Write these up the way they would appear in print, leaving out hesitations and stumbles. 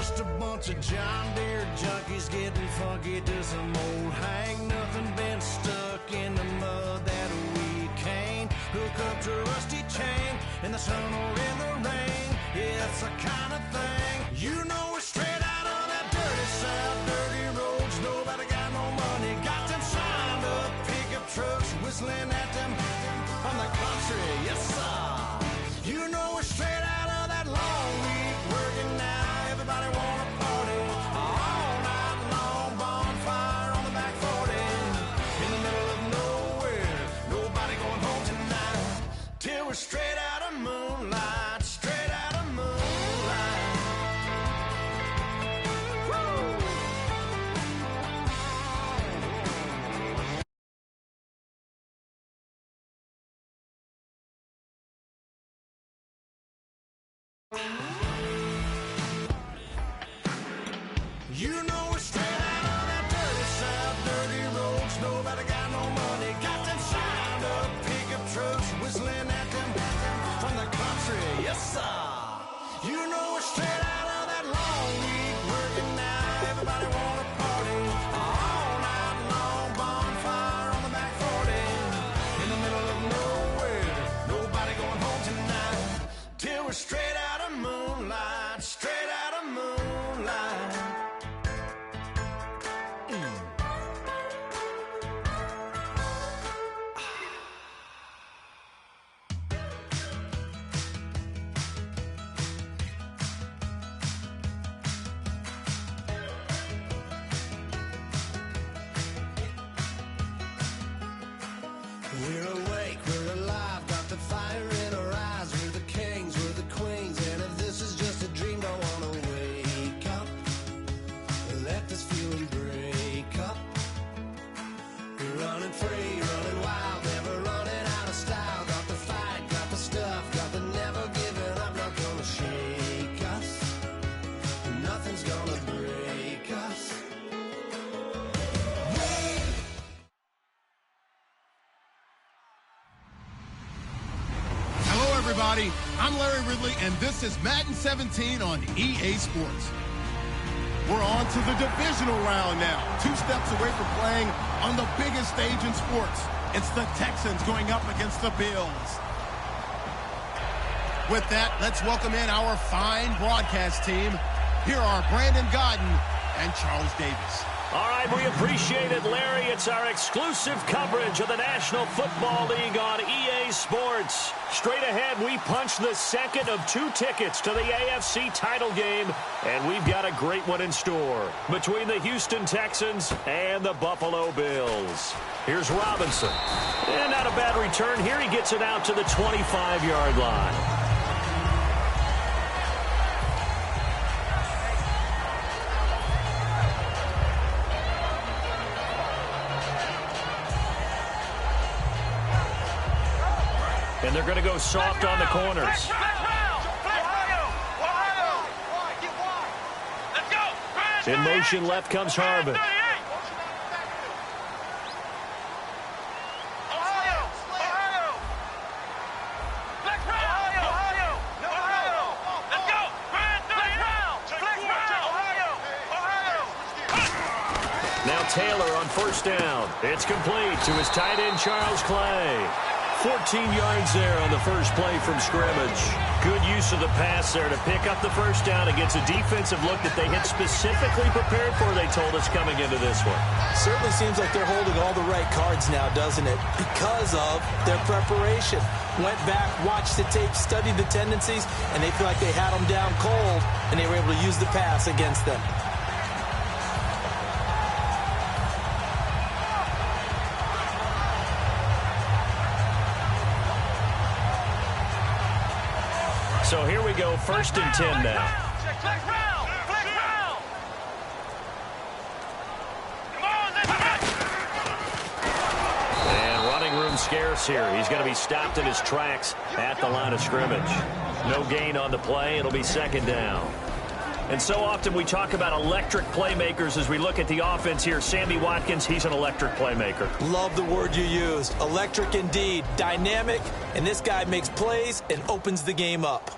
just a bunch of John Deere junkies getting funky to some old hang. Nothing been stuck in the mud that we can't hook up to a rusty chain in the sun or in the rain. It's the kind of thing, you know, we're straight out of that dirty south, dirty roads. Nobody got no money, got them signed up pickup trucks whistling at them from the country. Yes, sir. You know, we're straight out of that long week working now. Everybody wanna party all night long. Bonfire on the back 40 in the middle of nowhere. Nobody going home tonight till we're straight out of moonlight. Straight out of moonlight. Woo! You know we're straight out of that dirty south, dirty roads. Nobody got no money, got them signed up pickup trucks whistling at them from the country. Yes, sir. You know we're straight out of that long week working now. Everybody wanna party all night long. Bonfire on the back 40 in the middle of nowhere. Nobody going home tonight till we're straight out of moonlight. Straight out of moonlight. We're awake, we're alive, got the fire in our eyes. We're the kings, we're the queens, and if this is just a dream, don't wanna wake up and let this feeling break up. We're running free, running wild, never running out of style. Got the fight, got the stuff, got the never giving up. Not gonna shake us, nothing's gonna break us. Everybody, I'm Larry Ridley, and this is Madden 17 on EA Sports. We're on to the divisional round now, 2 steps away from playing on the biggest stage in sports. It's the Texans going up against the Bills. With that, let's welcome in our fine broadcast team. Here are Brandon Godden and Charles Davis. All right, we appreciate it, Larry. It's our exclusive coverage of the National Football League on EA Sports. Straight ahead, we punch the second of 2 tickets to the AFC title game, and we've got a great one in store between the Houston Texans and the Buffalo Bills. Here's Robinson. And not a bad return here. He gets it out to the 25-yard line. And they're going to go soft on the corners. In motion, left comes Harvin. Now Taylor on first down. It's complete to his tight end, Charles Clay. 14 yards there on the first play from scrimmage. Good use of the pass there to pick up the first down against a defensive look that they had specifically prepared for, they told us, coming into this one. Certainly seems like they're holding all the right cards now, doesn't it? Because of their preparation. Went back, watched the tape, studied the tendencies, and they feel like they had them down cold, and they were able to use the pass against them. So here we go, 1st and 10 now. And running room scarce here. He's going to be stopped in his tracks at the line of scrimmage. No gain on the play. It'll be 2nd down. And so often we talk about electric playmakers as we look at the offense here. Sammy Watkins, he's an electric playmaker. Love the word you used. Electric indeed. Dynamic. And this guy makes plays and opens the game up.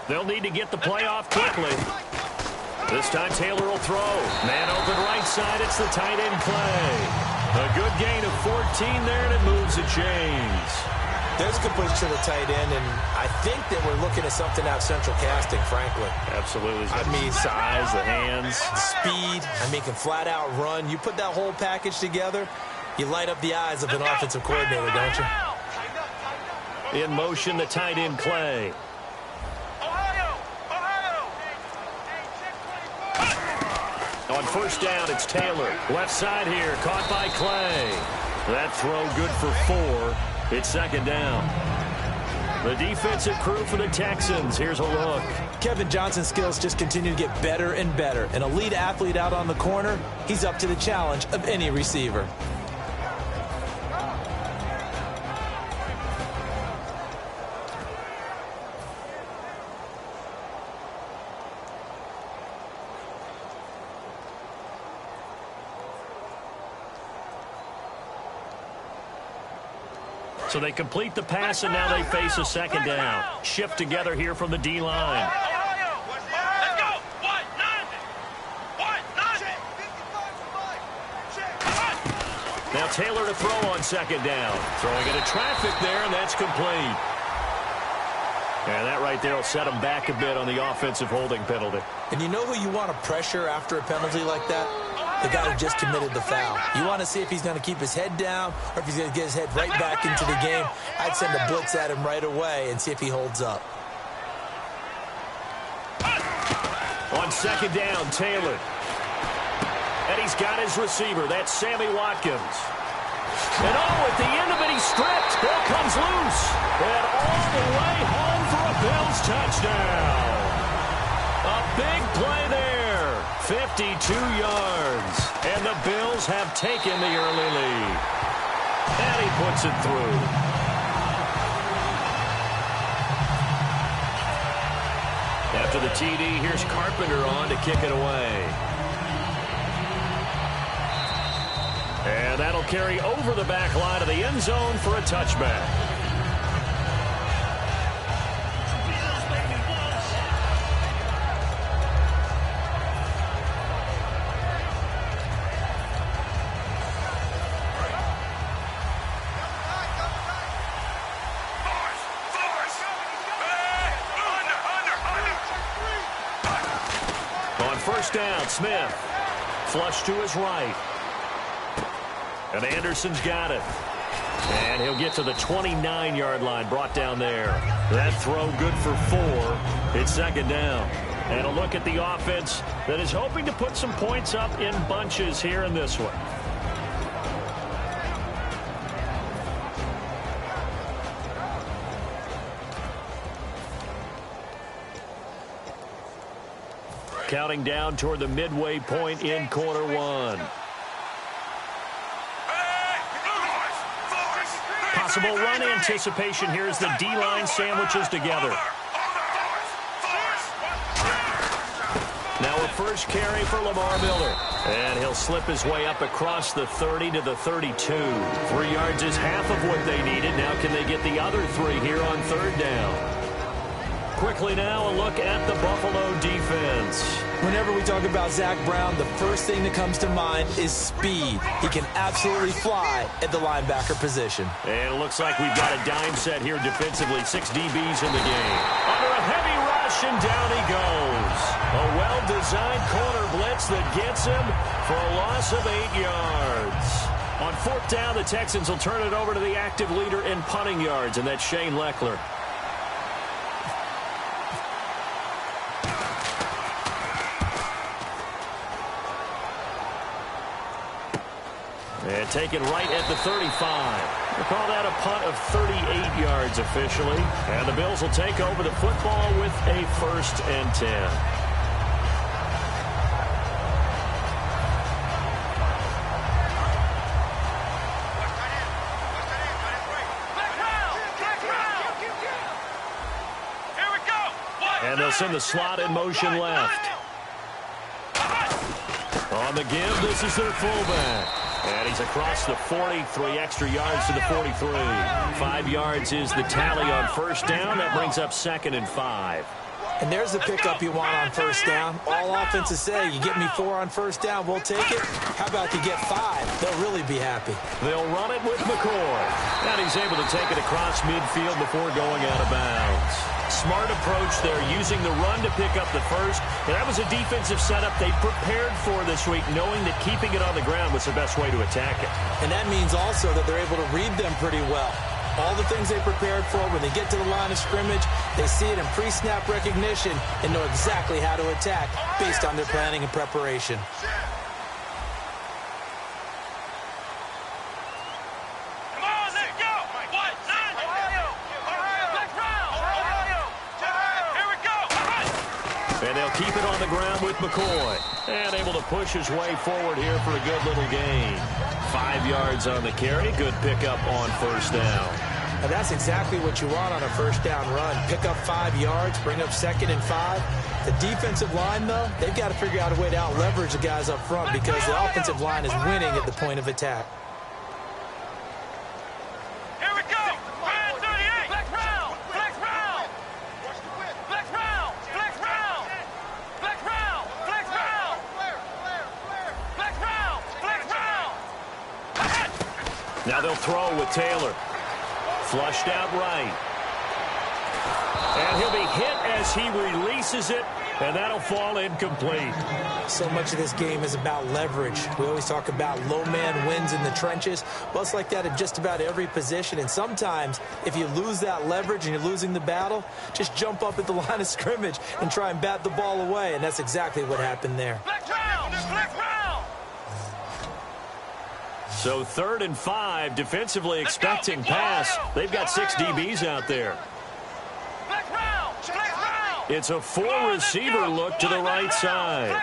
They'll need to get the play off quickly. This time Taylor will throw. Man open right side. It's the tight end Clay. A good gain of 14 there, and it moves the chains. There's a good push to the tight end, and I think that we're looking at something out central casting, frankly. Absolutely. I mean, size, the hands. The speed. I mean, can flat out run. You put that whole package together, you light up the eyes of an offensive coordinator, don't you? In motion, the tight end Clay. On first down, it's Taylor. Left side here, caught by Clay. That throw good for 4. It's second down. The defensive crew for the Texans. Here's a look. Kevin Johnson's skills just continue to get better and better. An elite athlete out on the corner, he's up to the challenge of any receiver. So they complete the pass, and now they face a second down. Shift together here from the D-line. Now Taylor to throw on second down. Throwing into traffic there, and that's complete. And that right there will set him back a bit on the offensive holding penalty. And you know who you want to pressure after a penalty like that? The guy who just committed the foul. You want to see if he's going to keep his head down or if he's going to get his head right back into the game. I'd send a blitz at him right away and see if he holds up. On second down, Taylor. And he's got his receiver. That's Sammy Watkins. And at the end of it, he's stripped. Ball comes loose. And all the way home for a Bills touchdown. A big play there. 52 yards. And the Bills have taken the early lead. And he puts it through. After the TD, here's Carpenter on to kick it away. And that'll carry over the back line of the end zone for a touchback. On first down, Smith. Flush to his right. And Anderson's got it. And he'll get to the 29-yard line, brought down there. That throw good for 4. It's second down. And a look at the offense that is hoping to put some points up in bunches here in this one. Counting down toward the midway point in quarter one. Possible run anticipation here as the D-line sandwiches together. Now a first carry for Lamar Miller. And he'll slip his way up across the 30 to the 32. 3 yards is half of what they needed. Now can they get the other 3 here on third down? Quickly now, a look at the Buffalo defense. Whenever we talk about Zach Brown, the first thing that comes to mind is speed. He can absolutely fly at the linebacker position. And it looks like we've got a dime set here defensively. 6 DBs in the game. Under a heavy rush, and down he goes. A well-designed corner blitz that gets him for a loss of 8 yards. On fourth down, the Texans will turn it over to the active leader in punting yards, and that's Shane Leckler. And taken right at the 35. We'll call that a punt of 38 yards officially. And the Bills will take over the football with a 1st and 10. And they'll send the slot in motion left. On the give, this is their fullback. And he's across the 40, 3 extra yards to the 43. 5 yards is the tally on first down. That brings up 2nd and 5. And there's the pickup you want on first down. All offenses say, you get me 4 on first down, we'll take it. How about you get 5? They'll really be happy. They'll run it with McCoy. And he's able to take it across midfield before going out of bounds. Smart approach there, using the run to pick up the first. And that was a defensive setup they prepared for this week, knowing that keeping it on the ground was the best way to attack it. And that means also that they're able to read them pretty well. All the things they prepared for, when they get to the line of scrimmage, they see it in pre-snap recognition and know exactly how to attack based on their planning and preparation. And they'll keep it on the ground with McCoy. And able to push his way forward here for a good little gain. 5 yards on the carry. Good pickup on first down. And that's exactly what you want on a first down run. Pick up 5 yards, bring up 2nd and 5. The defensive line, though, they've got to figure out a way to out-leverage the guys up front because the offensive line is winning at the point of attack. Now they'll throw with Taylor. Flushed out right. And he'll be hit as he releases it, and that'll fall incomplete. So much of this game is about leverage. We always talk about low man wins in the trenches. Well, it's like that at just about every position. And sometimes, if you lose that leverage and you're losing the battle, just jump up at the line of scrimmage and try and bat the ball away. And that's exactly what happened there. So 3rd and 5, defensively expecting pass. They've got 6 DBs out there. It's a 4-receiver look to the right side.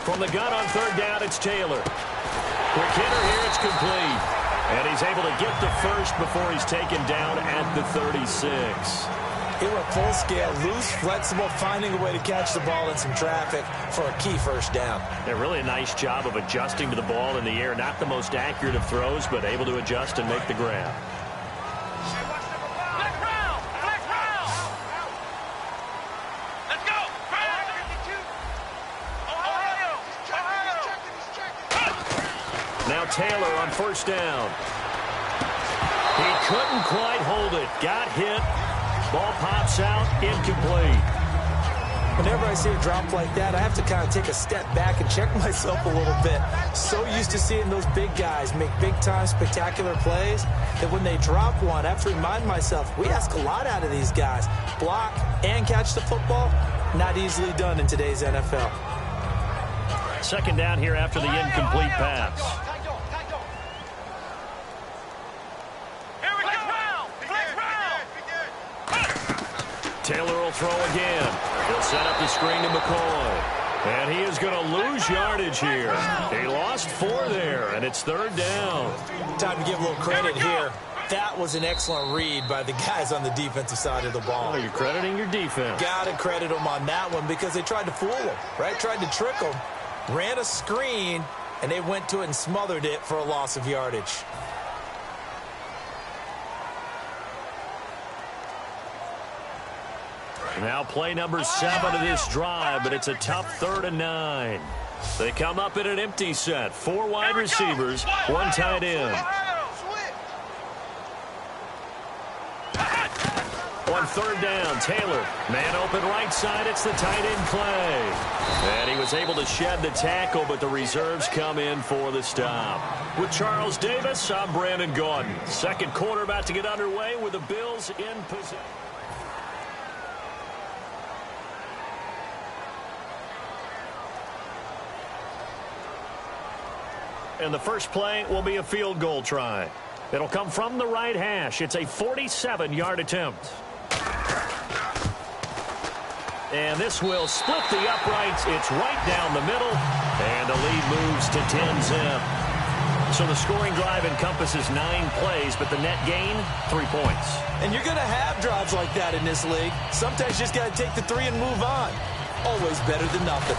From the gun on 3rd down, it's Taylor. Quick hitter here, it's complete. And he's able to get the first before he's taken down at the 36. He went full scale, loose, flexible, finding a way to catch the ball in some traffic for a key first down. Yeah, really a nice job of adjusting to the ball in the air. Not the most accurate of throws, but able to adjust and make the grab. Now Taylor on first down. He couldn't quite hold it. Got hit. Ball pops out, incomplete. Whenever I see a drop like that, I have to kind of take a step back and check myself a little bit. So used to seeing those big guys make big-time spectacular plays that when they drop one, I have to remind myself, we ask a lot out of these guys. Block and catch the football, not easily done in today's NFL. 2nd down here after the incomplete pass. Taylor will throw again. He'll set up the screen to McCoy. And he is going to lose yardage here. He lost 4 there, and it's 3rd down. Time to give a little credit here. That was an excellent read by the guys on the defensive side of the ball. Oh, you're crediting your defense. Got to credit them on that one because they tried to fool them, right? Tried to trick them. Ran a screen, and they went to it and smothered it for a loss of yardage. Now play number 7 of this drive, but it's a tough 3rd and 9. They come up in an empty set. 4 wide receivers, 1 tight end. On 3rd down, Taylor. Man open right side, it's the tight end Clay. And he was able to shed the tackle, but the reserves come in for the stop. With Charles Davis, I'm Brandon Gaudin. 2nd quarter about to get underway with the Bills in possession. And the first play will be a field goal try. It'll come from the right hash. It's a 47-yard attempt. And this will split the uprights. It's right down the middle. And the lead moves to 10-zip. So the scoring drive encompasses 9 plays, but the net gain, 3 points. And you're going to have drives like that in this league. Sometimes you just got to take the 3 and move on. always better than nothing.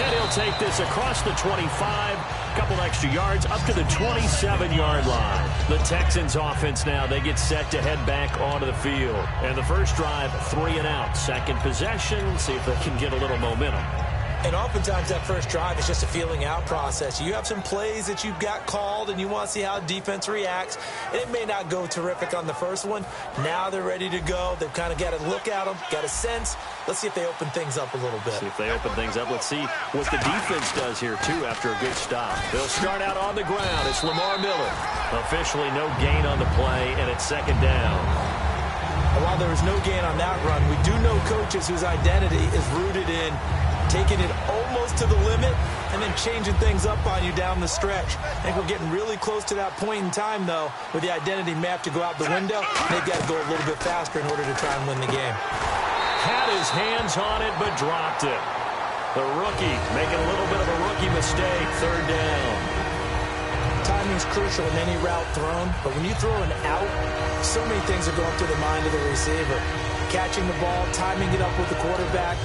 And he'll take this across the 25, a couple extra yards, up to the 27-yard line. The Texans offense now, they get set to head back onto the field. And the first drive, 3 and out. Second possession, see if they can get a little momentum. And oftentimes that first drive is just a feeling out process. You have some plays that you've got called and you want to see how defense reacts. And it may not go terrific on the first one. Now they're ready to go. They've kind of got to look at them, got a sense. Let's see if they open things up a little bit. See if they open things up. Let's see what the defense does here, too, after a good stop. They'll start out on the ground. It's Lamar Miller. Officially no gain on the play, and it's second down. And while there was no gain on that run, we do know coaches whose identity is rooted in taking it almost to the limit and then changing things up on you down the stretch. I think we're getting really close to that point in time, though, with the identity map to go out the window. They've got to go a little bit faster in order to try and win the game. Had his hands on it, but dropped it. The rookie making a little bit of a rookie mistake. Third down. Timing is crucial in any route thrown, but when you throw an out, so many things are going through the mind of the receiver. Catching the ball, timing it up with the quarterback.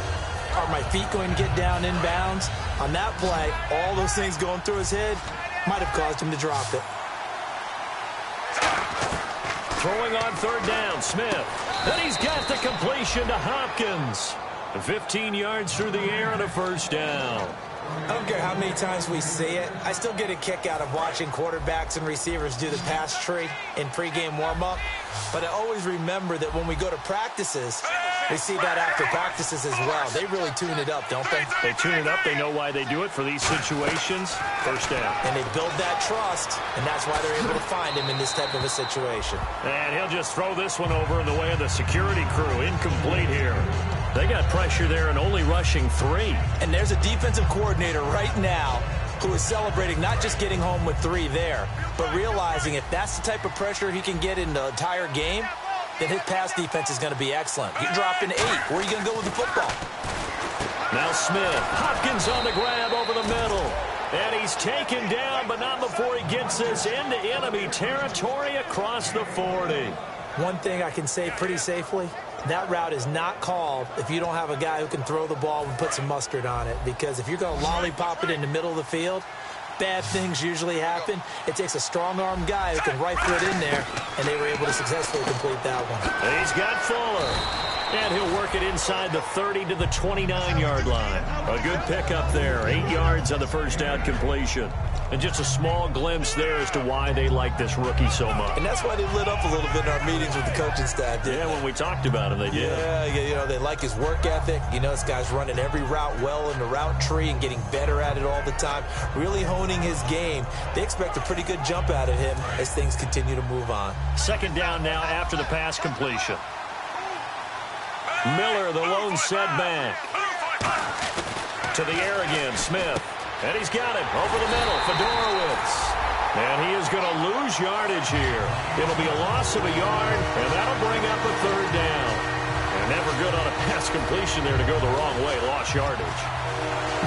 Are my feet going to get down inbounds? On that play, all those things going through his head might have caused him to drop it. Throwing on third down, Smith. And he's got the completion to Hopkins. 15 yards through the air and a first down. I don't care how many times we see it. I still get a kick out of watching quarterbacks and receivers do the pass tree in pregame warm-up. But I always remember that when we go to practices, we see that after practices as well. They really tune it up, don't they? They tune it up. They know why they do it for these situations. First down. And they build that trust, and that's why they're able to find him in this type of a situation. And he'll just throw this one over in the way of the security crew. Incomplete here. They got pressure there and only rushing 3. And there's a defensive coordinator right now who is celebrating not just getting home with 3 there, but realizing if that's the type of pressure he can get in the entire game, then his pass defense is going to be excellent. You drop an 8. Where are you going to go with the football? Now Smith. Hopkins on the grab over the middle. And he's taken down, but not before he gets this into enemy territory across the 40. One thing I can say pretty safely, that route is not called if you don't have a guy who can throw the ball and put some mustard on it. Because if you're going to lollipop it in the middle of the field, bad things usually happen. It takes a strong-armed guy who can rifle it in there, and they were able to successfully complete that one. He's got Fuller. And he'll work it inside the 30 to the 29-yard line. A good pickup there. 8 yards on the first down completion. And just a small glimpse there as to why they like this rookie so much. And that's why they lit up a little bit in our meetings with the coaching staff. Yeah, when we talked about him, they did. Yeah, you know, they like his work ethic. You know, this guy's running every route well in the route tree and getting better at it all the time, really honing his game. They expect a pretty good jump out of him as things continue to move on. Second down now after the pass completion. Miller, the lone setback. To the air again, Smith. And he's got it over the middle, Fedorowicz. And he is going to lose yardage here. It'll be a loss of a yard, and that'll bring up a third down. And never good on a pass completion there to go the wrong way, lost yardage.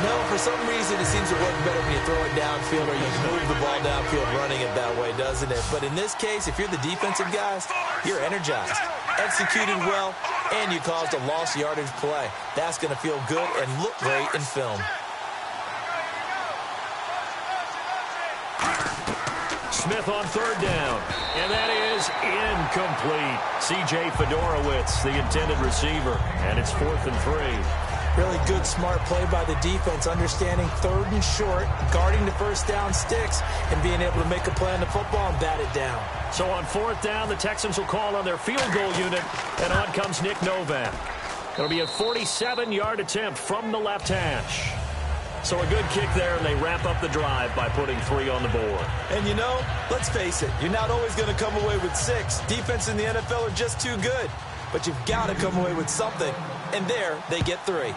No, for some reason it seems to work better when you throw it downfield or you move the ball downfield running it that way, doesn't it? But in this case, if you're the defensive guys, you're energized, executed well, and you caused a lost yardage play. That's going to feel good and look great in film. Smith on third down, and that is incomplete. C.J. Fedorowicz, the intended receiver, and it's 4th and 3. Really good, smart play by the defense, understanding third and short, guarding the first down sticks, and being able to make a play on the football and bat it down. So on 4th down, the Texans will call on their field goal unit, and on comes Nick Novak. It'll be a 47-yard attempt from the left hash. So a good kick there, and they wrap up the drive by putting 3 on the board. And, you know, let's face it, you're not always going to come away with 6. Defense in the NFL are just too good. But you've got to come away with something. And there, they get 3.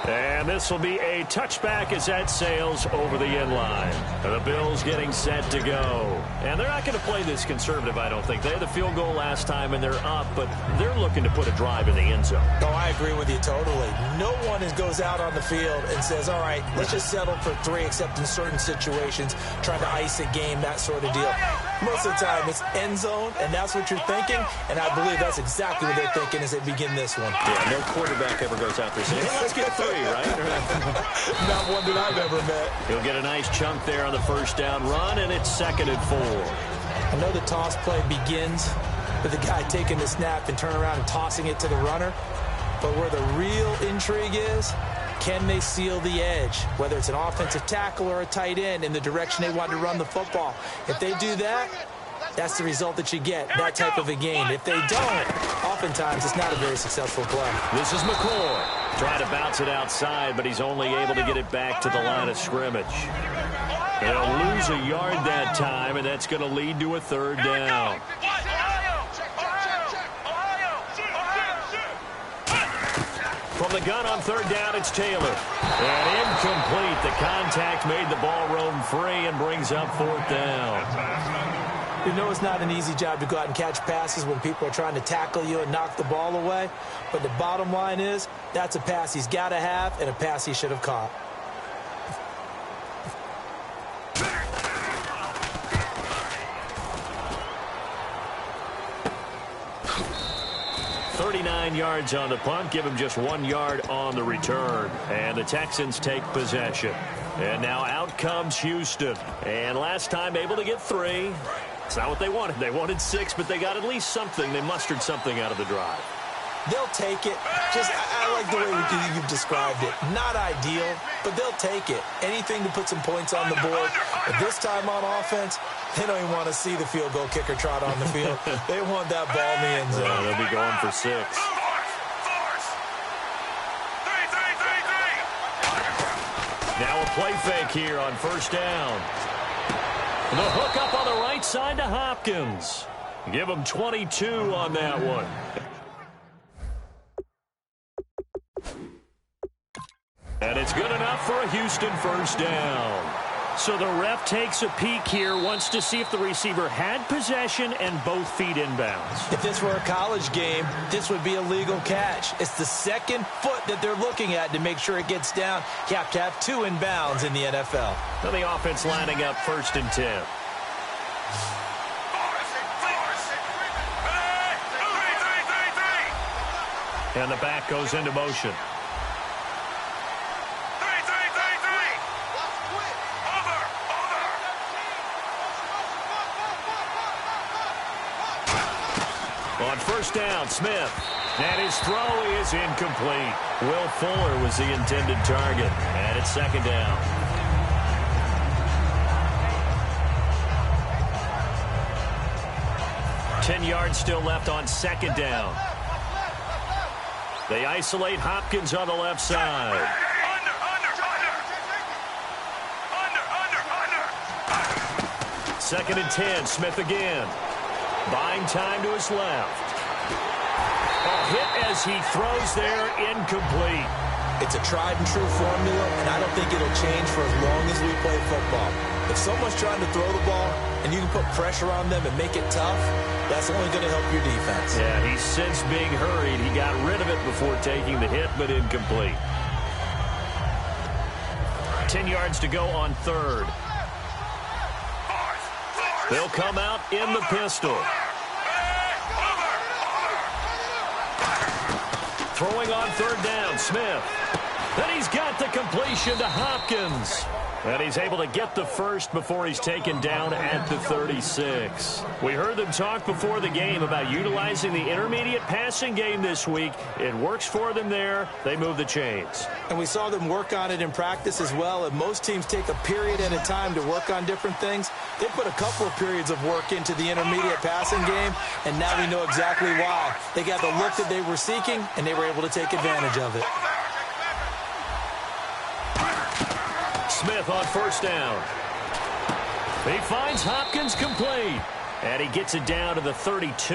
And this will be a touchback as that sails over the end line. And the Bills getting set to go. And they're not going to play this conservative, I don't think. They had the field goal last time, and they're up, but they're looking to put a drive in the end zone. Oh, I agree with you totally. No one goes out on the field and says, all right, let's just settle for 3, except in certain situations, trying to ice a game, that sort of deal. Most of the time, it's end zone, and that's what you're thinking, and I believe that's exactly what they're thinking as they begin this one. Yeah, no quarterback ever goes out there saying, hey, let's get 3, right? Not one that I've ever met. He'll get a nice chunk there on the first down run, and it's 2nd and 4. I know the toss play begins with the guy taking the snap and turning around and tossing it to the runner, but where the real intrigue is, can they seal the edge, whether it's an offensive tackle or a tight end in the direction they want to run the football? If they do that, that's the result that you get, that type of a game. If they don't, oftentimes it's not a very successful play. This is McCoy. Trying to bounce it outside, but he's only able to get it back to the line of scrimmage. They'll lose a yard that time, and that's going to lead to a 3rd down. From the gun on 3rd down, it's Taylor. And incomplete. The contact made the ball roam free and brings up 4th down. You know it's not an easy job to go out and catch passes when people are trying to tackle you and knock the ball away. But the bottom line is, that's a pass he's got to have and a pass he should have caught. Yards on the punt, give him just 1 yard on the return, and the Texans take possession. And now out comes Houston, and last time able to get 3. It's not what they wanted. They wanted 6, but they got at least something. They mustered something out of the drive. They'll take it. I like the way you've described it. Not ideal, but they'll take it. Anything to put some points on the board. But this time on offense, they don't even want to see the field goal kicker trot on the field. They want that ball in the end zone. They'll be going for 6. Now a play fake here on 1st down. The hook up on the right side to Hopkins. Give him 22 on that one. And it's good enough for a Houston 1st down. So the ref takes a peek here, wants to see if the receiver had possession and both feet inbounds. If this were a college game, this would be a legal catch. It's the 2nd foot that they're looking at to make sure it gets down. You have to have 2 inbounds in the NFL. Now the offense lining up 1st and 10. And the back goes into motion. On 1st down, Smith. And his throw is incomplete. Will Fuller was the intended target. And it's 2nd down. Ten yards still left on 2nd down. They isolate Hopkins on the left side. 2nd and 10, Smith again. Buying time to his left. A hit as he throws there, incomplete. It's a tried-and-true formula, and I don't think it'll change for as long as we play football. If someone's trying to throw the ball and you can put pressure on them and make it tough, that's only going to help your defense. Yeah, he's since being hurried. He got rid of it before taking the hit, but incomplete. 10 yards to go on 3rd. They'll come out in the pistol. Throwing on 3rd down, Smith. Then he's got the completion to Hopkins. And he's able to get the first before he's taken down at the 36. We heard them talk before the game about utilizing the intermediate passing game this week. It works for them there. They move the chains. And we saw them work on it in practice as well. And most teams take a period at a time to work on different things. They put a couple of periods of work into the intermediate passing game, and now we know exactly why. They got the look that they were seeking, and they were able to take advantage of it. Smith on 1st down. He finds Hopkins complete. And he gets it down to the 32.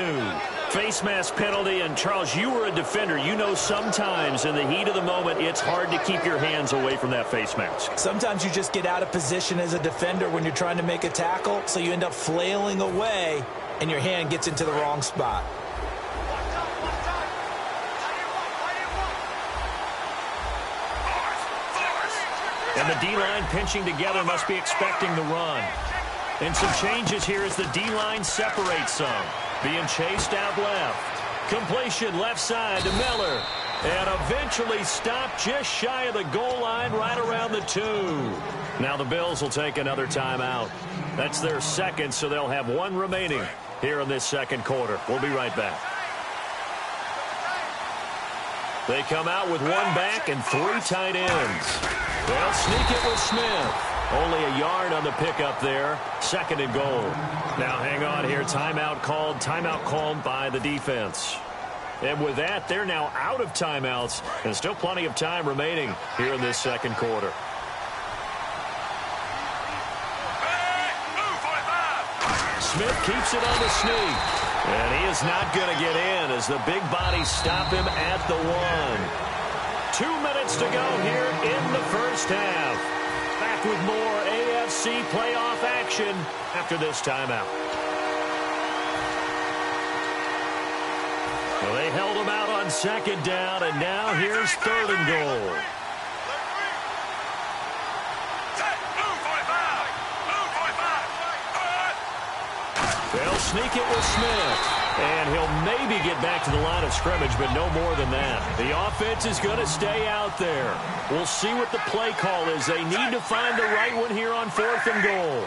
Face mask penalty. And, Charles, you were a defender. You know sometimes in the heat of the moment, it's hard to keep your hands away from that face mask. Sometimes you just get out of position as a defender when you're trying to make a tackle, so you end up flailing away, and your hand gets into the wrong spot. And the D-line pinching together must be expecting the run. And some changes here as the D-line separates some. Being chased out left. Completion left side to Miller. And eventually stopped just shy of the goal line right around the 2. Now the Bills will take another timeout. That's their second, so they'll have one remaining here in this second quarter. We'll be right back. They come out with one back and 3 tight ends. They'll sneak it with Smith. Only a yard on the pickup there. Second and goal. Now hang on here. Timeout called by the defense. And with that, they're now out of timeouts. And still plenty of time remaining here in this second quarter. Smith keeps it on the sneak. And he is not going to get in as the big bodies stop him at the 1. 2 minutes to go here in the first half. Back with more AFC playoff action after this timeout. Well, they held him out on second down, and now here's third and goal. They'll sneak it with Smith. And he'll maybe get back to the line of scrimmage, but no more than that. The offense is going to stay out there. We'll see what the play call is. They need to find the right one here on 4th and goal.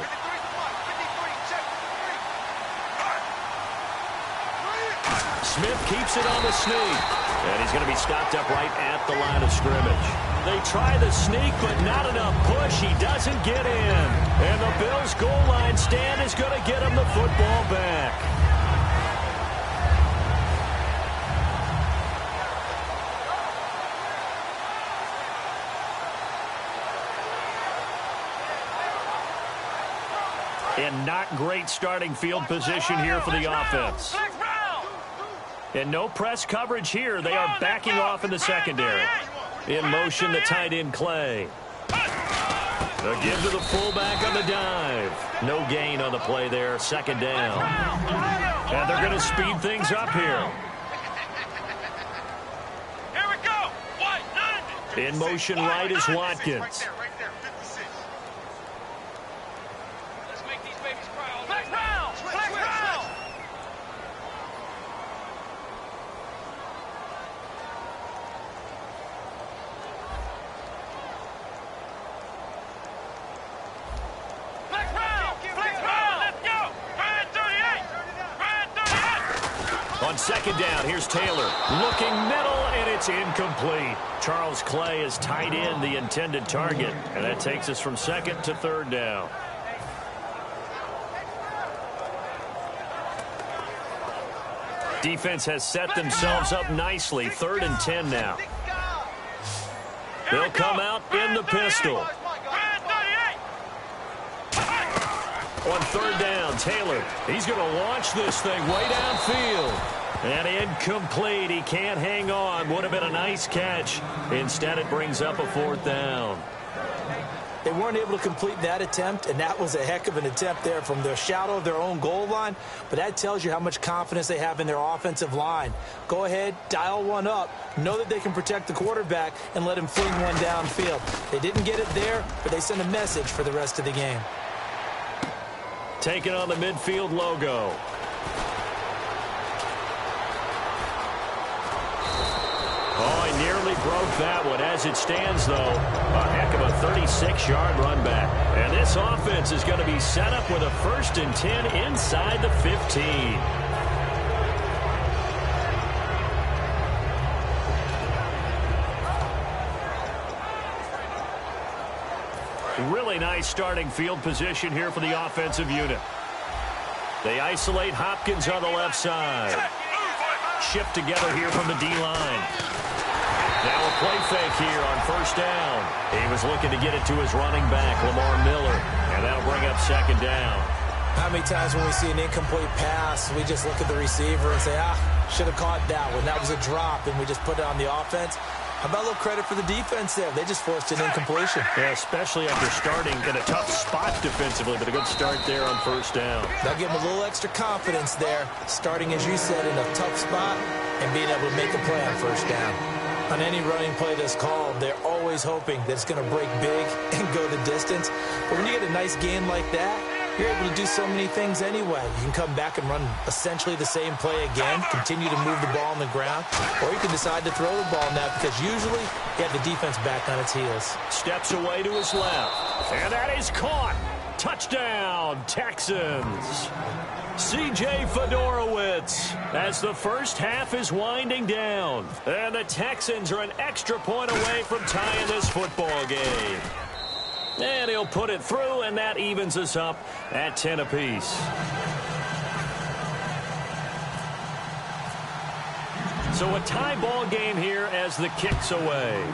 Smith keeps it on the sneak. And he's going to be stopped up right at the line of scrimmage. They try the sneak, but not enough push. He doesn't get in. And the Bills' goal line stand is going to get him the football back. And not great starting field position here for the offense. And no press coverage here. They are backing off in the secondary. In motion, the tight end, Clay. A give to the fullback on the dive. No gain on the play there. Second down. And they're going to speed things up here. Here we go. In motion, right is Watkins. On second down, here's Taylor. Looking middle, and it's incomplete. Charles Clay is tied in the intended target. And that takes us from second to third down. Defense has set themselves up nicely. 3rd and 10 now. They'll come out in the pistol. On third down, Taylor. He's going to launch this thing way downfield. And incomplete. He can't hang on. Would have been a nice catch. Instead, it brings up a 4th down. They weren't able to complete that attempt, and that was a heck of an attempt there from the shadow of their own goal line. But that tells you how much confidence they have in their offensive line. Go ahead, dial one up. Know that they can protect the quarterback and let him fling one downfield. They didn't get it there, but they sent a message for the rest of the game. Taking on the midfield logo. Oh, he nearly broke that one. As it stands, though, a heck of a 36-yard run back. And this offense is going to be set up with a 1st and 10 inside the 15. Really nice starting field position here for the offensive unit. They isolate Hopkins on the left side. Shift together here from the D-line. Now a play fake here on 1st down. He was looking to get it to his running back, Lamar Miller. And that'll bring up 2nd down. How many times when we see an incomplete pass, we just look at the receiver and say, should have caught that one. That was a drop, and we just put it on the offense. How about a little credit for the defense there? They just forced an incompletion. Yeah, especially after starting in a tough spot defensively, but a good start there on 1st down. That'll give them a little extra confidence there, starting, as you said, in a tough spot and being able to make a play on 1st down. On any running play that's called, they're always hoping that it's going to break big and go the distance. But when you get a nice gain like that, you're able to do so many things anyway. You can come back and run essentially the same play again, continue to move the ball on the ground, or you can decide to throw the ball now because usually you have the defense back on its heels. Steps away to his left, and that is caught. Touchdown, Texans. C.J. Fedorowicz as the first half is winding down. And the Texans are an extra point away from tying this football game. And he'll put it through, and that evens us up at 10 apiece. So a tie ball game here as the kick's away.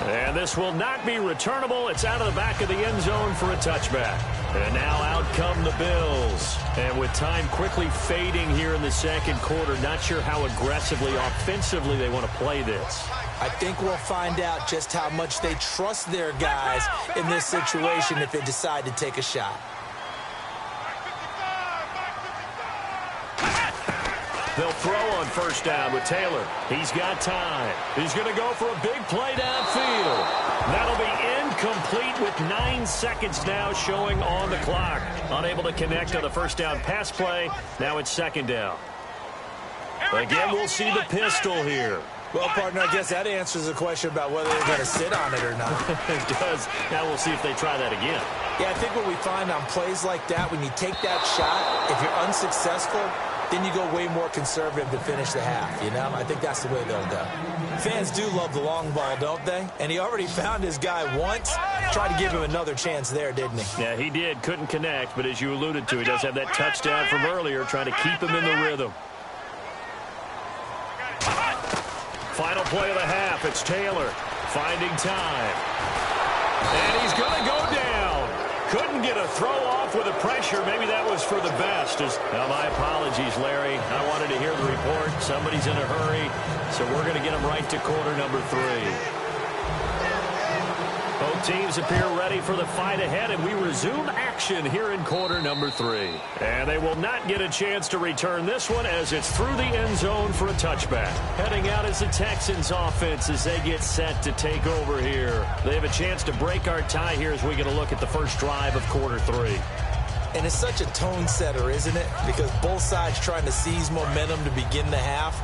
And this will not be returnable. It's out of the back of the end zone for a touchback. And now out come the Bills. And with time quickly fading here in the second quarter, not sure how aggressively, offensively they want to play this. I think we'll find out just how much they trust their guys in this situation if they decide to take a shot. They'll throw on first down with Taylor. He's got time. He's going to go for a big play downfield. That'll be incomplete with 9 seconds now showing on the clock. Unable to connect on the first down pass play. Now it's second down. Again, we'll see the pistol here. Well, partner, I guess that answers the question about whether they're going to sit on it or not. It does. Now we'll see if they try that again. Yeah, I think what we find on plays like that, when you take that shot, if you're unsuccessful, then you go way more conservative to finish the half, you know? I think that's the way they'll go. Fans do love the long ball, don't they? And he already found his guy once. Tried to give him another chance there, didn't he? Yeah, he did. Couldn't connect, but as you alluded to, he does have that touchdown from earlier, trying to keep him in the rhythm. Final play of the half. It's Taylor finding time. And he's going to go down. Couldn't get a throw off with the pressure. Maybe that was for the best. Now, my apologies, Larry. I wanted to hear the report. Somebody's in a hurry, so we're going to get him right to quarter number 3. Both teams appear ready for the fight ahead, and we resume action here in quarter number 3. And they will not get a chance to return this one as it's through the end zone for a touchback. Heading out is the Texans offense as they get set to take over here. They have a chance to break our tie here as we get a look at the first drive of quarter 3. And it's such a tone setter, isn't it? Because both sides trying to seize momentum to begin the half.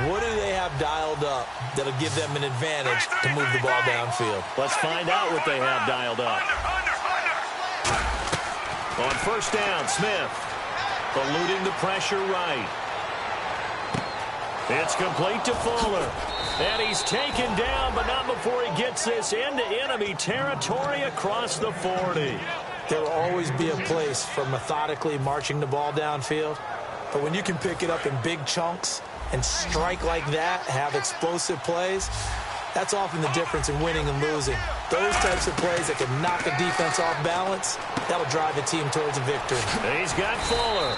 What do they have dialed up that'll give them an advantage to move the ball downfield? Let's find out what they have dialed up. On first down, Smith eluding the pressure right. It's complete to Fuller. And he's taken down, but not before he gets this into enemy territory across the 40. There will always be a place for methodically marching the ball downfield. But when you can pick it up in big chunks and strike like that, have explosive plays, that's often the difference in winning and losing. Those types of plays that can knock a defense off balance, that'll drive a team towards a victory. He's got Fuller.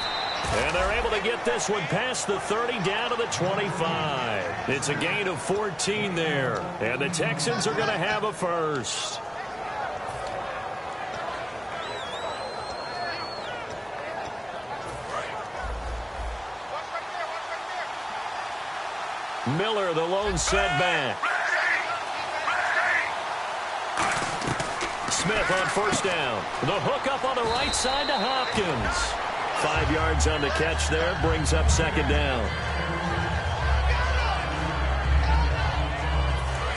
And they're able to get this one past the 30 down to the 25. It's a gain of 14 there. And the Texans are going to have a first. Miller, the lone setback. Smith on first down. The hook up on the right side to Hopkins. 5 yards on the catch there. Brings up second down.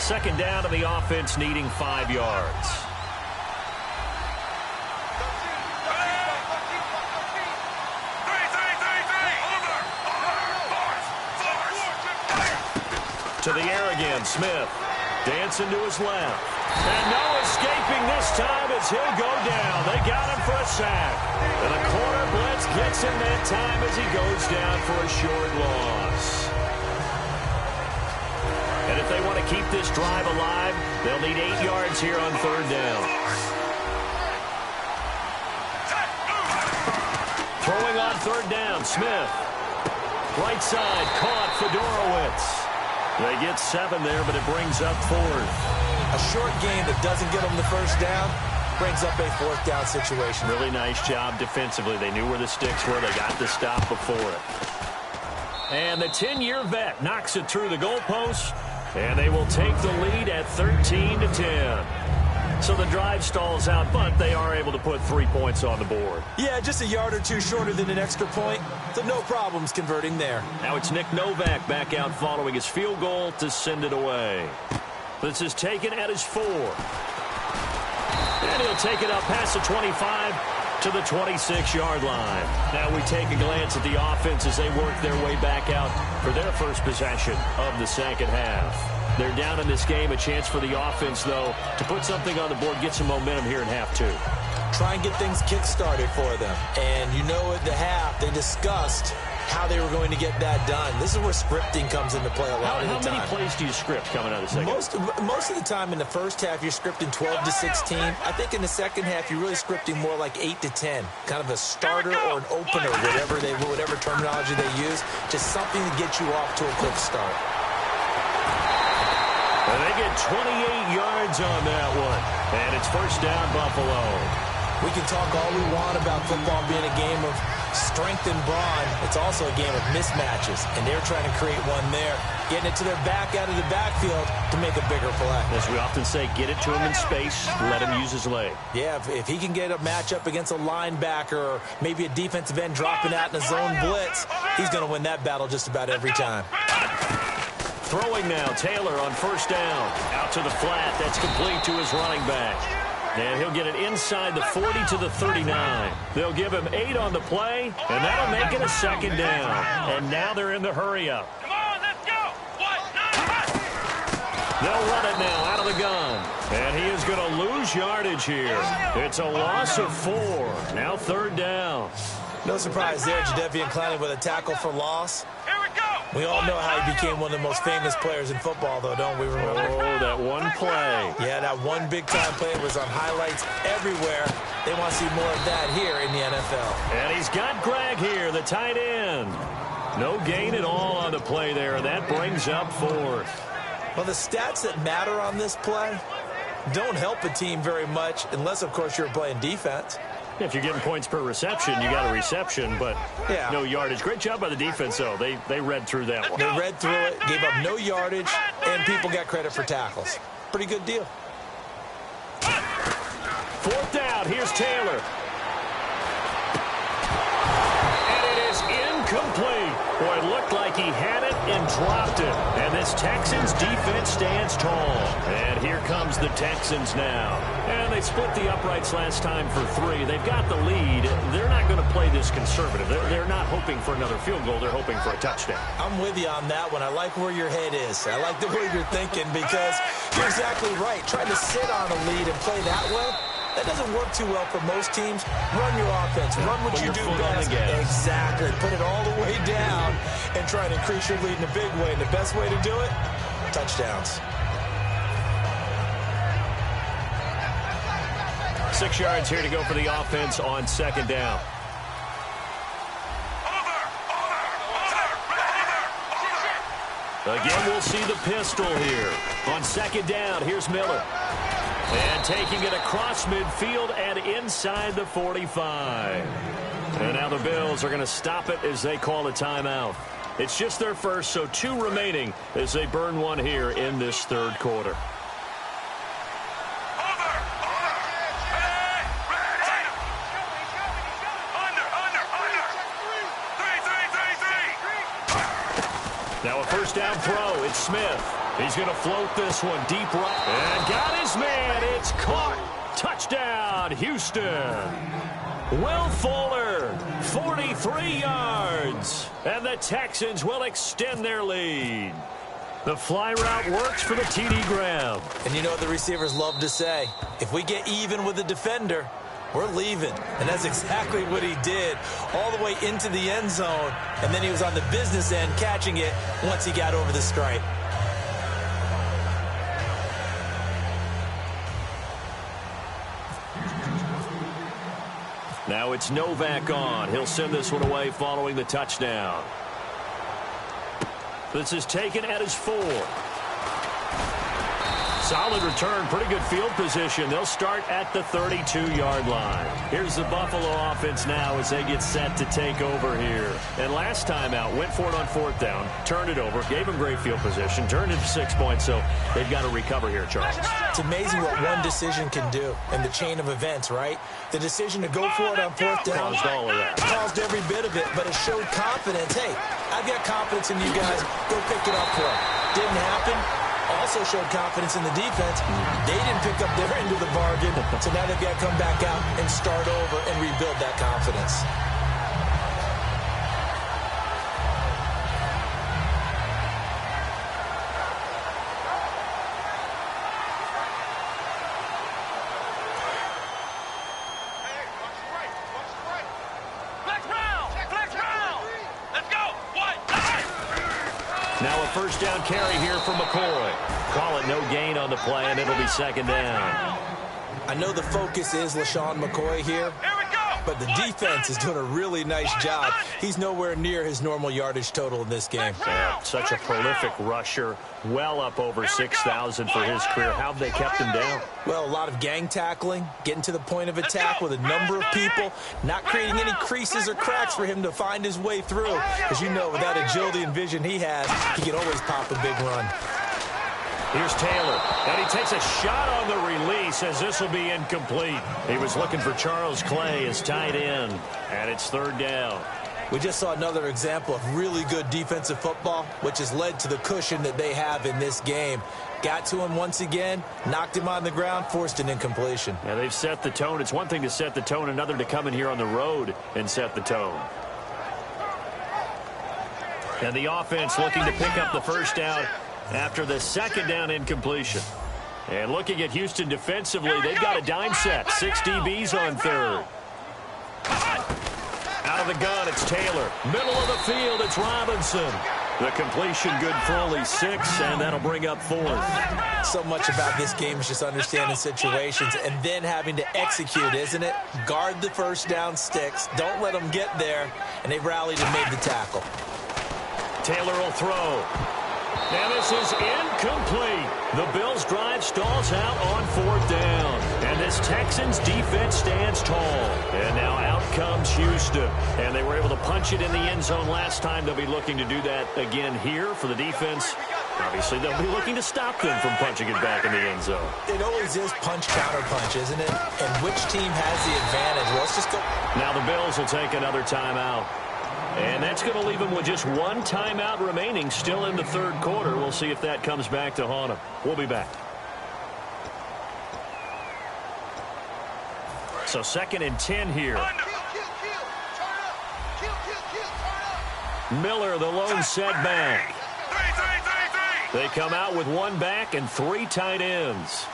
Second down to the offense needing 5 yards. To the air again, Smith. Dancing to his left. And no escaping this time as he'll go down. They got him for a sack. And a corner blitz gets him that time as he goes down for a short loss. And if they want to keep this drive alive, they'll need 8 yards here on third down. Throwing on third down, Smith. Right side, caught Fedorowicz. They get 7 there, but it brings up 4th. A short game that doesn't get them the first down brings up a 4th down situation. Really nice job defensively. They knew where the sticks were. They got the stop before it. And the 10-year vet knocks it through the goalpost, and they will take the lead at 13-10. So the drive stalls out, but they are able to put 3 points on the board. Yeah, just a yard or two shorter than an extra point, so no problems converting there. Now it's Nick Novak back out following his field goal to send it away. This is taken at his 4. And he'll take it up past the 25 to the 26-yard line. Now we take a glance at the offense as they work their way back out for their first possession of the second half. They're down in this game. A chance for the offense, though, to put something on the board, get some momentum here in half 2. Try and get things kick-started for them. And you know at the half, they discussed how they were going to get that done. This is where scripting comes into play a lot of the time. How many plays do you script coming out of the second? Most of the time in the first half, you're scripting 12 to 16. I think in the second half, you're really scripting more like 8 to 10. Kind of a starter or an opener, whatever terminology they use. Just something to get you off to a quick start. And they get 28 yards on that one. And it's first down, Buffalo. We can talk all we want about football being a game of strength and brawn. It's also a game of mismatches, and they're trying to create one there, getting it to their back out of the backfield to make a bigger play. As we often say, get it to him in space, let him use his leg. Yeah, if he can get a matchup against a linebacker or maybe a defensive end dropping out in a zone blitz, he's going to win that battle just about every time. Throwing now, Taylor on first down. Out to the flat. That's complete to his running back. And he'll get it inside the 40 to the 39. They'll give him 8 on the play, and that'll make it a second down. And now they're in the hurry-up. Come on, let's go. 1, 9, They'll run it now out of the gun. And he is going to lose yardage here. It's a loss of 4. Now third down. No surprise there, Jadeveon Clowney with a tackle for loss. here we go. We all know how he became one of the most famous players in football, though, don't we remember? Oh, that one play. Yeah, that one big-time play was on highlights everywhere. They want to see more of that here in the NFL. And he's got Greg here, the tight end. No gain at all on the play there. That brings up 4th. Well, the stats that matter on this play don't help a team very much unless, of course, you're playing defense. If you're getting points per reception, you got a reception, but no yardage. Great job by the defense, though. They read through that one. They read through it, gave up no yardage, and people got credit for tackles. Pretty good deal. 4th down. Here's Taylor. And it is incomplete. Boy, it looked like he had it and dropped it. And this Texans defense stands tall. And here comes the Texans now. And they split the uprights last time for 3. They've got the lead. They're not going to play this conservative. They're not hoping for another field goal. They're hoping for a touchdown. I'm with you on that one. I like where your head is. I like the way you're thinking because you're exactly right. Trying to sit on a lead and play that way, that doesn't work too well for most teams. Run your offense. Run what you do best. Exactly. Put it all the way down and try to increase your lead in a big way. And the best way to do it, touchdowns. 6 yards here to go for the offense on second down. Again, we'll see the pistol here. On second down, here's Miller. And taking it across midfield and inside the 45. And now the Bills are going to stop it as they call a timeout. It's just their first, so 2 remaining as they burn one here in this third quarter. Now a first down throw. It's Smith. He's going to float this one deep right. And got his man. It's caught. Touchdown, Houston. Will Fuller, 43 yards. And the Texans will extend their lead. The fly route works for the TD grab. And you know what the receivers love to say? If we get even with the defender, we're leaving. And that's exactly what he did all the way into the end zone. And then he was on the business end catching it once he got over the stripe. Now it's Novak on. He'll send this one away following the touchdown. This is taken at his 4. Solid return, pretty good field position. They'll start at the 32-yard line. Here's the Buffalo offense now as they get set to take over here. And last time out, went for it on 4th down, turned it over, gave them great field position, turned it to 6 points, so they've got to recover here, Charles. It's amazing what one decision can do in the chain of events, right? The decision to go for it on 4th down caused all of that. Caused every bit of it, but it showed confidence. Hey, I've got confidence in you guys. Go pick it up for them. Didn't happen. Also showed confidence in the defense. They didn't pick up their end of the bargain, so now they've got to come back out and start over and rebuild that confidence. Now a first down carry here from McCoy. Call it no gain on the play, and it'll be 2nd down. I know the focus is LaShawn McCoy here, but the defense is doing a really nice job. He's nowhere near his normal yardage total in this game. Yeah, such a prolific rusher, well up over 6,000 for his career. How have they kept him down? Well, a lot of gang tackling, getting to the point of attack with a number of people, not creating any creases or cracks for him to find his way through. As you know, with that agility and vision he has, he can always pop a big run. Here's Taylor, and he takes a shot on the release as this will be incomplete. He was looking for Charles Clay as tight end, and it's 3rd down. We just saw another example of really good defensive football, which has led to the cushion that they have in this game. Got to him once again, knocked him on the ground, forced an incompletion. Yeah, they've set the tone. It's one thing to set the tone, another to come in here on the road and set the tone. And the offense looking to pick up the first down after the 2nd down incompletion. And looking at Houston defensively, they've got a dime set. 6 DBs on 3rd. Out of the gun, it's Taylor. Middle of the field, it's Robinson. The completion good for only 6, and that'll bring up 4th. So much about this game is just understanding situations and then having to execute, isn't it? Guard the first down sticks. Don't let them get there. And they've rallied and made the tackle. Taylor will throw. And this is incomplete. The Bills' drive stalls out on 4th down. And this Texans defense stands tall. And now out comes Houston. And they were able to punch it in the end zone last time. They'll be looking to do that again here for the defense. Obviously, they'll be looking to stop them from punching it back in the end zone. It always is punch-counter-punch, isn't it? And which team has the advantage? Well, let's just go. Now the Bills will take another timeout. And that's going to leave them with just one timeout remaining, still in the 3rd quarter. We'll see if that comes back to haunt them. We'll be back. So 2nd and 10 here. Miller, the lone setback. They come out with 1 back and 3 tight ends.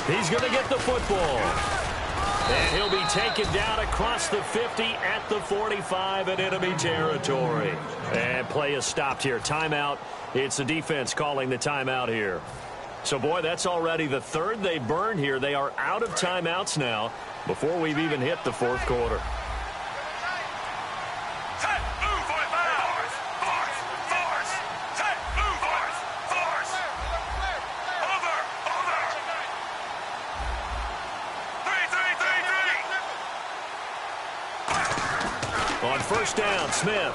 He's going to get the football. And he'll be taken down across the 50 at the 45 in enemy territory. And play is stopped here. Timeout. It's the defense calling the timeout here. So, boy, that's already the 3rd they burned here. They are out of timeouts now before we've even hit the 4th quarter. On 1st down, Smith.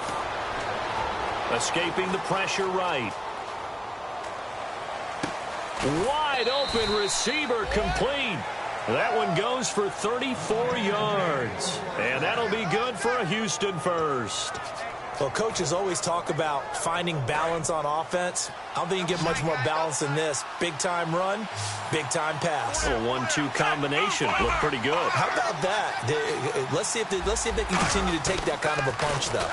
Escaping the pressure right. Wide open receiver complete. That one goes for 34 yards. And that'll be good for a Houston first. Well, coaches always talk about finding balance on offense. I don't think you can get much more balance than this. Big-time run, big-time pass. A 1-2 combination. Looked pretty good. How about that? Let's see if they can continue to take that kind of a punch, though.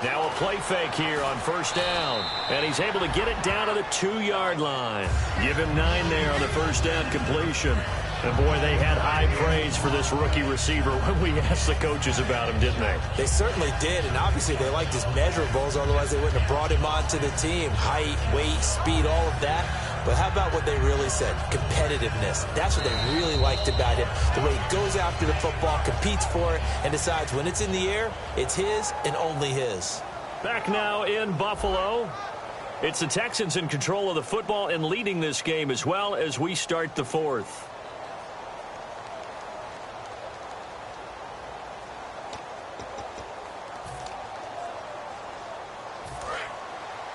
Now a play fake here on 1st down. And he's able to get it down to the 2-yard line. Give him 9 there on the 1st down completion. And, boy, they had high praise for this rookie receiver when we asked the coaches about him, didn't they? They certainly did, and obviously they liked his measurables, otherwise they wouldn't have brought him onto the team. Height, weight, speed, all of that. But how about what they really said? Competitiveness. That's what they really liked about him. The way he goes after the football, competes for it, and decides when it's in the air, it's his and only his. Back now in Buffalo. It's the Texans in control of the football and leading this game as well as we start the fourth.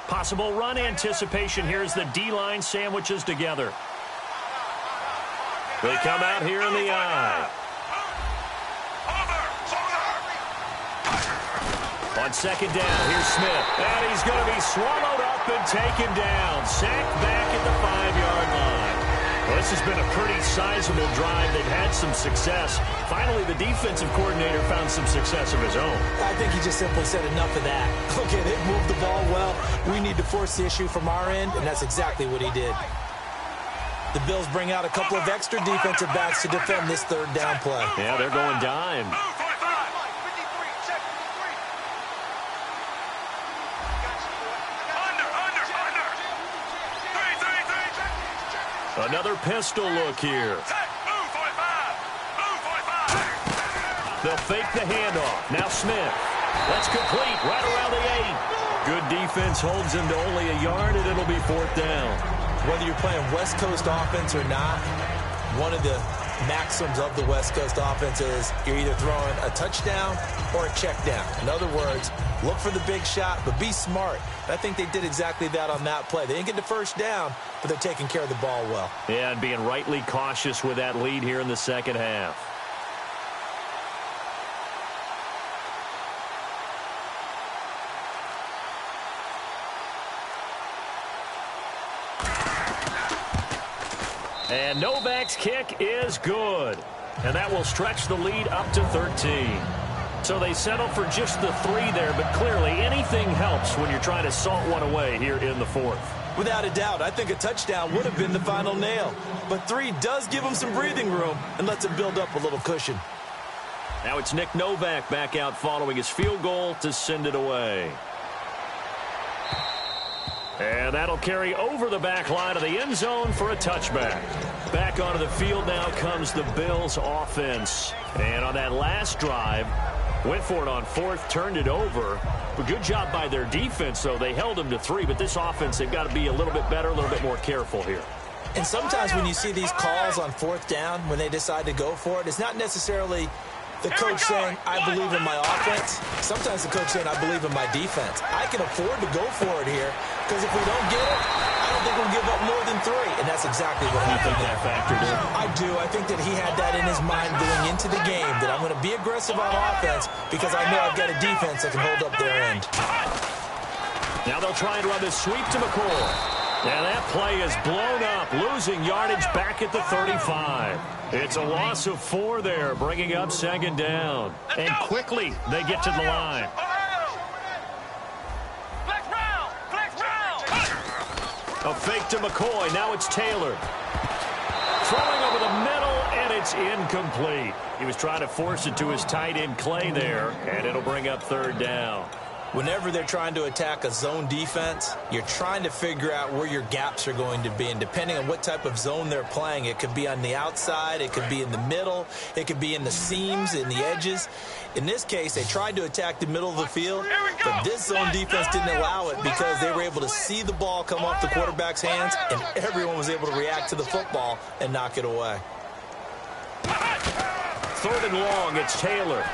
Possible run anticipation. Here's the D-line sandwiches together. They come out here in the eye. On second down, here's Smith. And he's going to be swallowed up and taken down. Sacked back at the 5-yard line. Well, this has been a pretty sizable drive. They've had some success. Finally, the defensive coordinator found some success of his own. I think he just simply said enough of that. Okay, they've moved the ball well. We need to force the issue from our end, and that's exactly what he did. The Bills bring out a couple of extra defensive backs to defend this third down play. Yeah, they're going dime. Another pistol look here. They'll fake the handoff. Now Smith. That's complete right around the 8. Good defense holds him to only a yard, and it'll be fourth down. Whether you're playing West Coast offense or not, one of the maxims of the West Coast offense is you're either throwing a touchdown or a check down. In other words, look for the big shot, but be smart. And I think they did exactly that on that play. They didn't get the first down, but they're taking care of the ball well. Yeah, and being rightly cautious with that lead here in the second half. And Novak's kick is good. And that will stretch the lead up to 13. So they settle for just the 3 there, but clearly anything helps when you're trying to salt one away here in the fourth. Without a doubt, I think a touchdown would have been the final nail. But 3 does give them some breathing room and lets them build up a little cushion. Now it's Nick Novak back out following his field goal to send it away. And that'll carry over the back line of the end zone for a touchback. Back onto the field now comes the Bills offense. And on that last drive, went for it on fourth, turned it over. But good job by their defense, though. They held them to 3, but this offense, they've got to be a little bit better, a little bit more careful here. And sometimes when you see these calls on fourth down, when they decide to go for it, it's not necessarily the coach saying, I believe in my offense. Sometimes the coach saying, I believe in my defense. I can afford to go for it here, because if we don't get it, I don't think we'll give up more than 3. And that's exactly what happened there. That factored in? I do. I think that he had that in his mind going into the game, that I'm going to be aggressive on offense because I know I've got a defense that can hold up their end. Now they'll try and run this sweep to McCoy. And that play is blown up, losing yardage back at the 35. It's a loss of 4 there, bringing up second down. And quickly, they get to the line. A fake to McCoy. Now it's Taylor. Throwing over the middle, and it's incomplete. He was trying to force it to his tight end, Clay, there, and it'll bring up third down. Whenever they're trying to attack a zone defense, you're trying to figure out where your gaps are going to be. And depending on what type of zone they're playing, it could be on the outside, it could be in the middle, it could be in the seams, in the edges. In this case, they tried to attack the middle of the field, but this zone defense didn't allow it because they were able to see the ball come off the quarterback's hands, and everyone was able to react to the football and knock it away. Third and long, it's Taylor.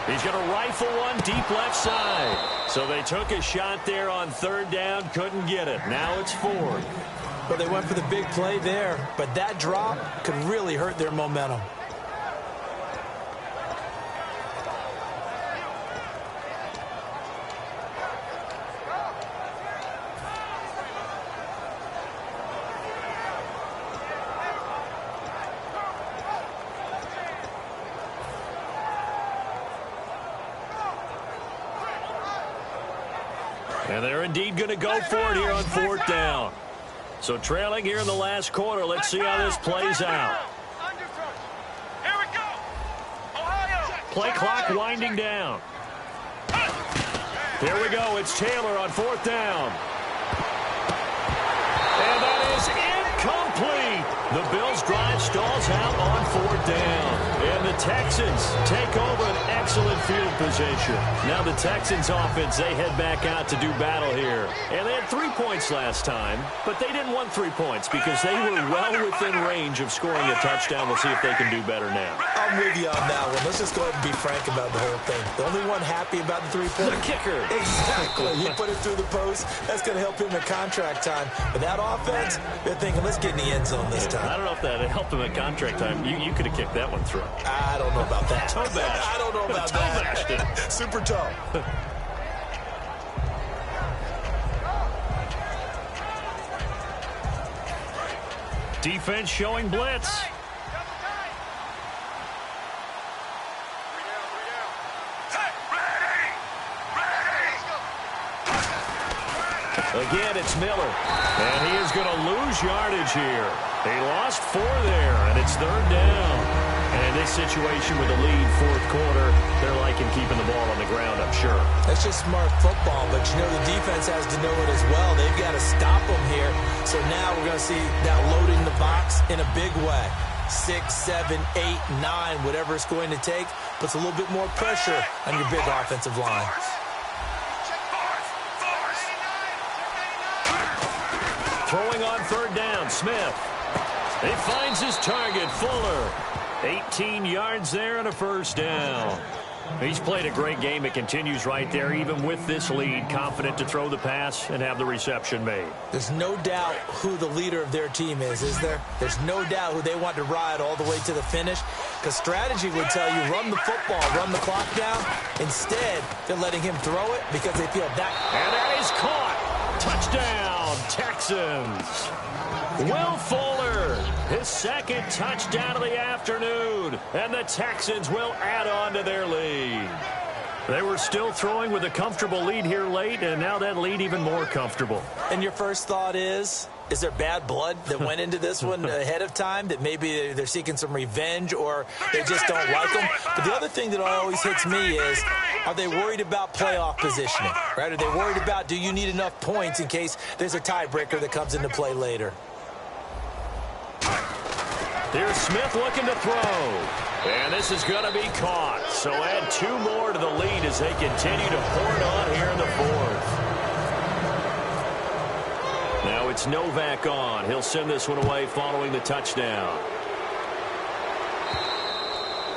He's going to rifle one deep left side. So they took a shot there on third down, couldn't get it. Now it's fourth. But they went for the big play there, but that drop could really hurt their momentum. And they're indeed going to go for it here on fourth down. So trailing here in the last quarter. Let's see how this plays out. Here we go. Ohio. Play clock winding down. Here we go. It's Taylor on fourth down. And that is incomplete. The Bills' drive stalls out on fourth down. And the Texans take over an excellent field position. Now the Texans offense, they head back out to do battle here. And they had 3 points last time, but they didn't want 3 points because they were well within range of scoring a touchdown. We'll see if they can do better now. I'm with you on that one. Let's just go ahead and be frank about the whole thing. The only one happy about the 3-point. The kicker. Exactly. He put it through the post. That's going to help him in contract time. But that offense, they're thinking, let's get in the end zone this time. I don't know if that helped him at contract time. You could have kicked that one through. I don't know about that. Toe bash. I don't know about that. Super toe. Defense showing blitz. Again, it's Miller. And he is going to lose yardage here. He lost 4 there, and it's 3rd down. And in this situation with the lead, 4th quarter, they're liking keeping the ball on the ground, I'm sure. That's just smart football, but you know the defense has to know it as well. They've got to stop them here. So now we're going to see that loading the box in a big way. 6, 7, 8, 9, whatever it's going to take, puts a little bit more pressure on your big offensive line. Throwing on 3rd down, Smith. He finds his target, Fuller. 18 yards there and a 1st down. He's played a great game. It continues right there, even with this lead, confident to throw the pass and have the reception made. There's no doubt who the leader of their team is there? There's no doubt who they want to ride all the way to the finish, because strategy would tell you run the football, run the clock down. Instead, they're letting him throw it because they feel that. And that is caught. Touchdown, Texans. Will Fuller, his 2nd touchdown of the afternoon, and the Texans will add on to their lead. They were still throwing with a comfortable lead here late, and now that lead even more comfortable. And your first thought is there bad blood that went into this one ahead of time, that maybe they're seeking some revenge or they just don't like them? But the other thing that always hits me is, are they worried about playoff positioning? Right? Are they worried about, do you need enough points in case there's a tiebreaker that comes into play later? Here's Smith looking to throw. And this is going to be caught. So add 2 more to the lead as they continue to pour it on here in the 4th. Now it's Novak on. He'll send this one away following the touchdown.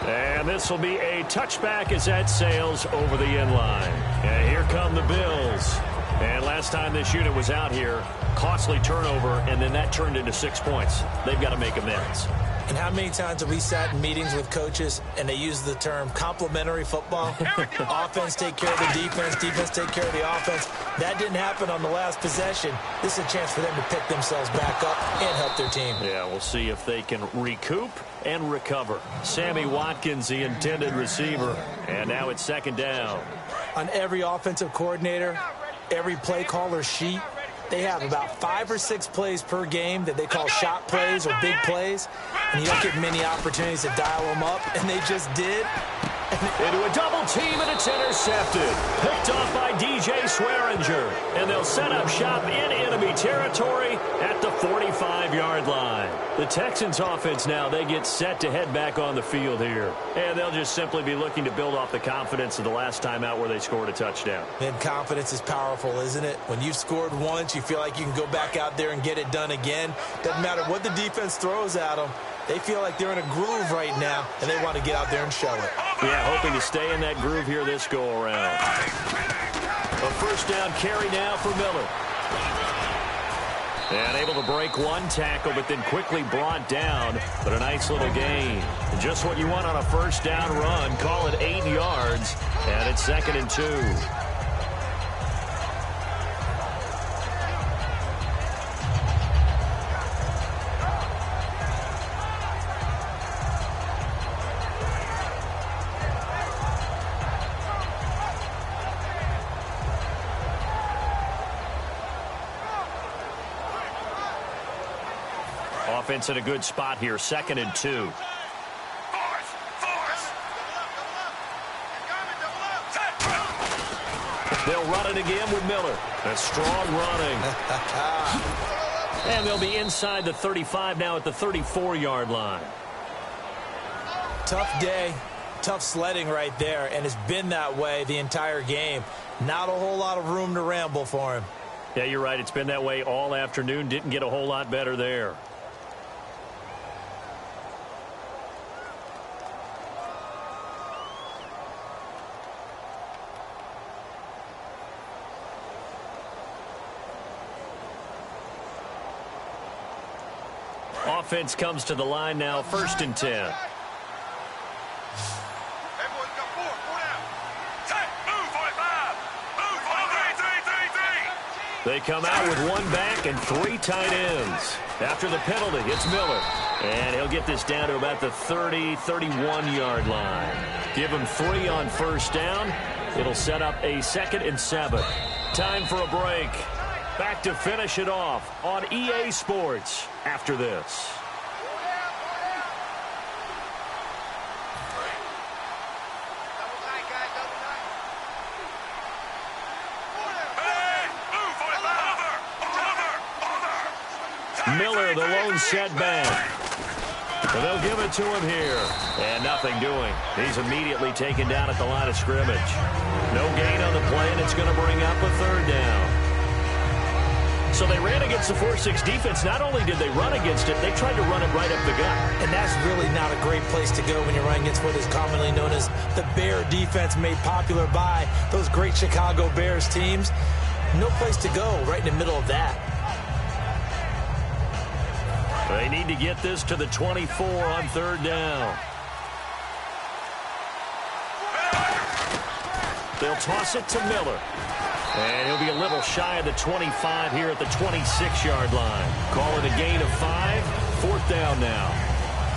And this will be a touchback as that sails over the end line. And here come the Bills. And last time this unit was out here, costly turnover, and then that turned into 6 points. They've got to make amends. And how many times have we sat in meetings with coaches and they use the term complementary football? Offense take care of the defense, defense take care of the offense. That didn't happen on the last possession. This is a chance for them to pick themselves back up and help their team. Yeah, we'll see if they can recoup and recover. Sammy Watkins, the intended receiver, and now it's 2nd down. On every offensive coordinator, every play caller sheet, they have about 5 or 6 plays per game that they call shot plays or big plays. And you don't get many opportunities to dial them up, and they just did. Into a double team, and it's intercepted. Picked off by DJ Swearinger. And they'll set up shop in enemy territory at the 45-yard line. The Texans offense now, they get set to head back on the field here. And they'll just simply be looking to build off the confidence of the last time out where they scored a touchdown. And confidence is powerful, isn't it? When you've scored once, you feel like you can go back out there and get it done again. Doesn't matter what the defense throws at them. They feel like they're in a groove right now, and they want to get out there and show it. Yeah, hoping to stay in that groove here this go-around. A 1st down carry now for Miller. And able to break 1 tackle, but then quickly brought down. But a nice little gain. Just what you want on a 1st down run. Call it 8 yards, and it's 2nd and 2. Offense in a good spot here, 2nd and 2. They'll run it again with Miller. A strong running. And they'll be inside the 35 now at the 34-yard line. tough day, tough sledding right there, and it's been that way the entire game. Not a whole lot of room to ramble for him. Yeah, you're right. It's been that way all afternoon. Didn't get a whole lot better there. Offense comes to the line now, 1st and 10. Everyone's got four down. Take, move, 45. Move, 3. They come out with 1 back and 3 tight ends. After the penalty, it's Miller. And he'll get this down to about the 30, 31-yard line. Give him 3 on 1st down. It'll set up a 2nd and 7. Time for a break. Back to finish it off on EA Sports after this. Miller, the lone setback. And they'll give it to him here. And nothing doing. He's immediately taken down at the line of scrimmage. No gain on the play, and it's going to bring up a 3rd down. So they ran against the 4-6 defense. Not only did they run against it, they tried to run it right up the gut. And that's really not a great place to go when you're running against what is commonly known as the Bear defense, made popular by those great Chicago Bears teams. No place to go right in the middle of that. They need to get this to the 24 on 3rd down. They'll toss it to Miller. And he'll be a little shy of the 25 here at the 26-yard line. Call it a gain of 5. 4th down now.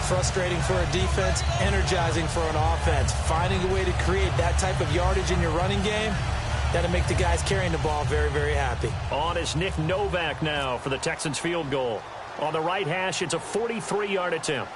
Frustrating for a defense, energizing for an offense. Finding a way to create that type of yardage in your running game, that'll make the guys carrying the ball very, very happy. On is Nick Novak now for the Texans field goal. On the right hash, it's a 43-yard attempt.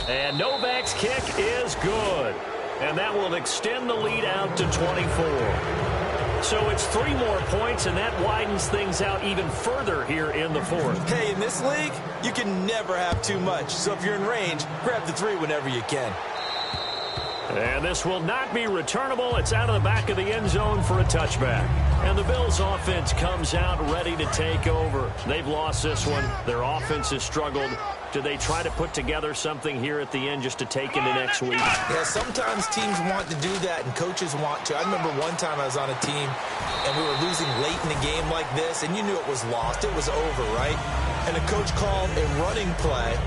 And Novak's kick is good. And that will extend the lead out to 24. So it's 3 more points, and that widens things out even further here in the 4th. Hey, in this league, you can never have too much. So if you're in range, grab the 3 whenever you can. And this will not be returnable. It's out of the back of the end zone for a touchback. And the Bills' offense comes out ready to take over. They've lost this one. Their offense has struggled. Do they try to put together something here at the end just to take into next week? Yeah, sometimes teams want to do that and coaches want to. I remember one time I was on a team and we were losing late in a game like this, and you knew it was lost. It was over, right? And the coach called a running play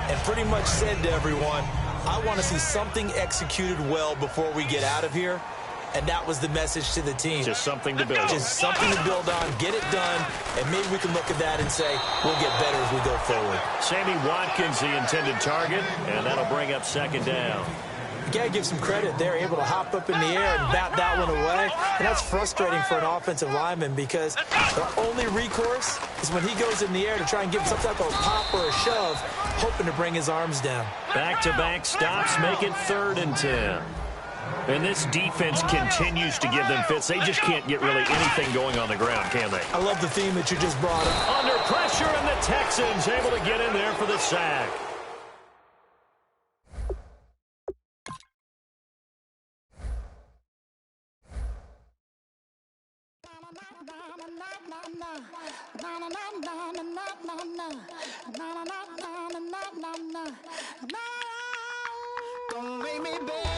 and pretty much said to everyone, I want to see something executed well before we get out of here. And that was the message to the team. Just something to build on. Just something to build on, get it done, and maybe we can look at that and say, we'll get better as we go forward. Sammy Watkins, the intended target, and that'll bring up 2nd down. You got to give some credit. They're able to hop up in the air and bat that one away. And that's frustrating for an offensive lineman because their only recourse is when he goes in the air to try and give some type of pop or a shove, hoping to bring his arms down. Back-to-back stops make it 3rd and 10. And this defense continues to give them fits. They just can't get really anything going on the ground, can they? I love the theme that you just brought up. Under pressure, and the Texans able to get in there for the sack. Don't make me beg.